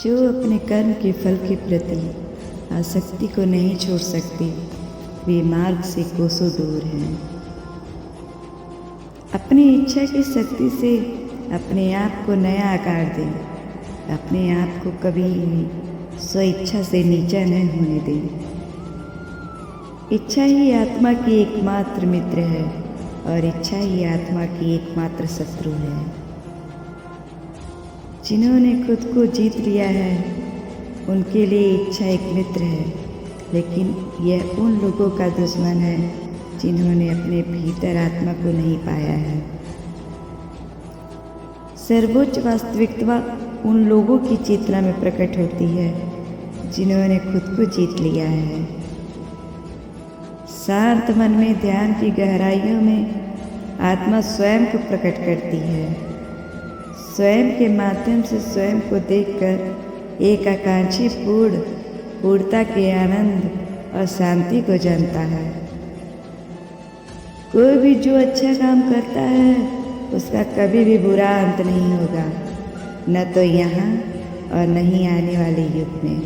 जो अपने कर्म के फल के प्रति आसक्ति को नहीं छोड़ सकते वे मार्ग से कोसों दूर हैं। अपनी इच्छा की शक्ति से अपने आप को नया आकार दें। अपने आप को कभी भी स्वेच्छा से नीचा न होने दें। इच्छा ही आत्मा की एकमात्र मित्र है और इच्छा ही आत्मा की एकमात्र शत्रु है। जिन्होंने खुद को जीत लिया है उनके लिए इच्छा एक मित्र है, लेकिन यह उन लोगों का दुश्मन है जिन्होंने अपने भीतर आत्मा को नहीं पाया है। सर्वोच्च वास्तविकता उन लोगों की चेतना में प्रकट होती है जिन्होंने खुद को जीत लिया है। शांत मन में ध्यान की गहराइयों में आत्मा स्वयं को प्रकट करती है। स्वयं के माध्यम से स्वयं को देखकर एक आकांक्षी पूर्णता के आनंद और शांति को जानता है। कोई भी जो अच्छा काम करता है उसका कभी भी बुरा अंत नहीं होगा, न तो यहाँ और न ही आने वाले युग में।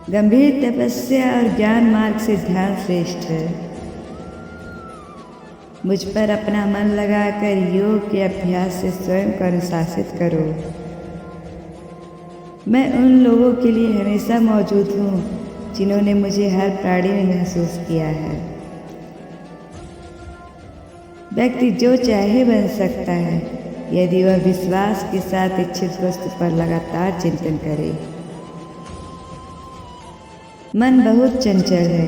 गंभीर तपस्या और ज्ञान मार्ग से ध्यान श्रेष्ठ है। मुझ पर अपना मन लगाकर योग के अभ्यास से स्वयं को अनुशासित करो। मैं उन लोगों के लिए हमेशा मौजूद हूँ जिन्होंने मुझे हर प्राणी में महसूस किया है। व्यक्ति जो चाहे बन सकता है यदि वह विश्वास के साथ इच्छित वस्तु पर लगातार चिंतन करे। मन बहुत चंचल है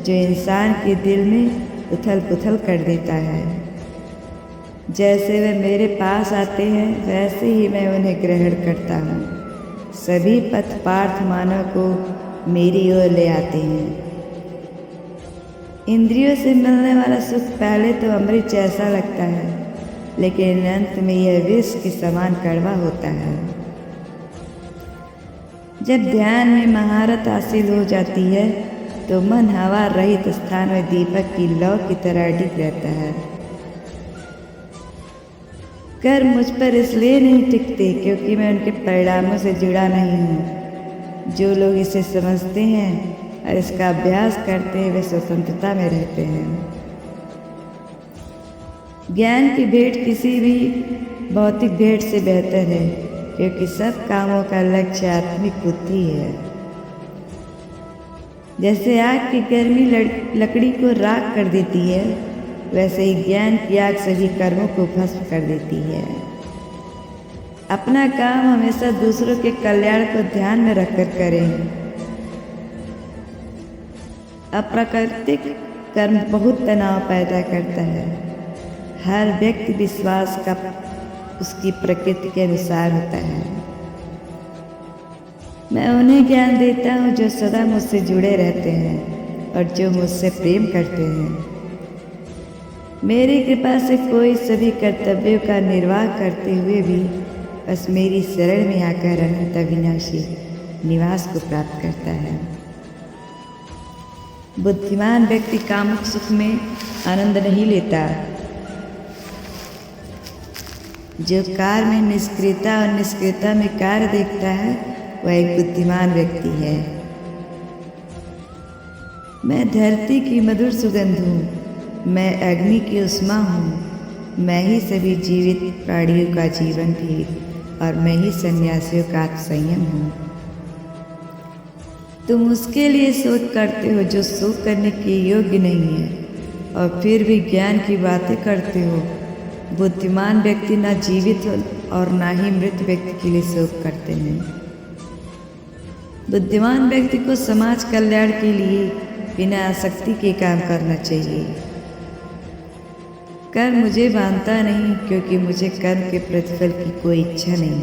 जो इंसान के दिल में उथल पुथल कर देता है। जैसे वे मेरे पास आते हैं वैसे ही मैं उन्हें ग्रहण करता हूँ। सभी पथ पार्थ मानव को मेरी ओर ले आते हैं। इंद्रियों से मिलने वाला सुख पहले तो अमृत जैसा लगता है, लेकिन अंत में यह विष के समान कड़वा होता है। जब ध्यान में महारत हासिल हो जाती है तो मन हवा रहित स्थान में दीपक की लौ की तरह अडिग रहता है। कर्म मुझ पर इसलिए नहीं टिकते क्योंकि मैं उनके परिणामों से जुड़ा नहीं हूँ। जो लोग इसे समझते हैं और इसका अभ्यास करते हैं वे स्वतंत्रता में रहते हैं। ज्ञान की भेंट किसी भी भौतिक भेंट से बेहतर है क्योंकि सब कामों का लक्ष्य आत्मिक बुद्धि है। जैसे आग की गर्मी लकड़ी को राख कर देती है, वैसे ही ज्ञान की आग सभी कर्मों को भस्म कर देती है। अपना काम हमेशा दूसरों के कल्याण को ध्यान में रखकर करें। अप्राकृतिक कर्म बहुत तनाव पैदा करता है। हर व्यक्ति विश्वास का उसकी प्रकृति के अनुसार होता है। मैं उन्हें ज्ञान देता हूँ जो सदा मुझसे जुड़े रहते हैं और जो मुझसे प्रेम करते हैं। मेरी कृपा से कोई सभी कर्तव्यों का निर्वाह करते हुए भी बस मेरी शरण में आकर अनंत अविनाशी निवास को प्राप्त करता है। बुद्धिमान व्यक्ति कामुक सुख में आनंद नहीं लेता। जो कार्य में निष्क्रियता और निष्क्रियता में कार्य देखता है वह एक बुद्धिमान व्यक्ति है। मैं धरती की मधुर सुगंध हूँ। मैं अग्नि की उष्मा हूँ। मैं ही सभी जीवित प्राणियों का जीवन भी और मैं ही सन्यासियों का आत्मसंयम हूँ। तुम उसके लिए शोध करते हो जो शोध करने के योग्य नहीं है और फिर भी ज्ञान की बातें करते हो। बुद्धिमान व्यक्ति न जीवित और न ही मृत व्यक्ति के लिए शोक करते हैं। बुद्धिमान व्यक्ति को समाज कल्याण के लिए बिना आसक्ति के काम करना चाहिए। कर्म मुझे बांधता नहीं क्योंकि मुझे कर्म के प्रतिफल की कोई इच्छा नहीं।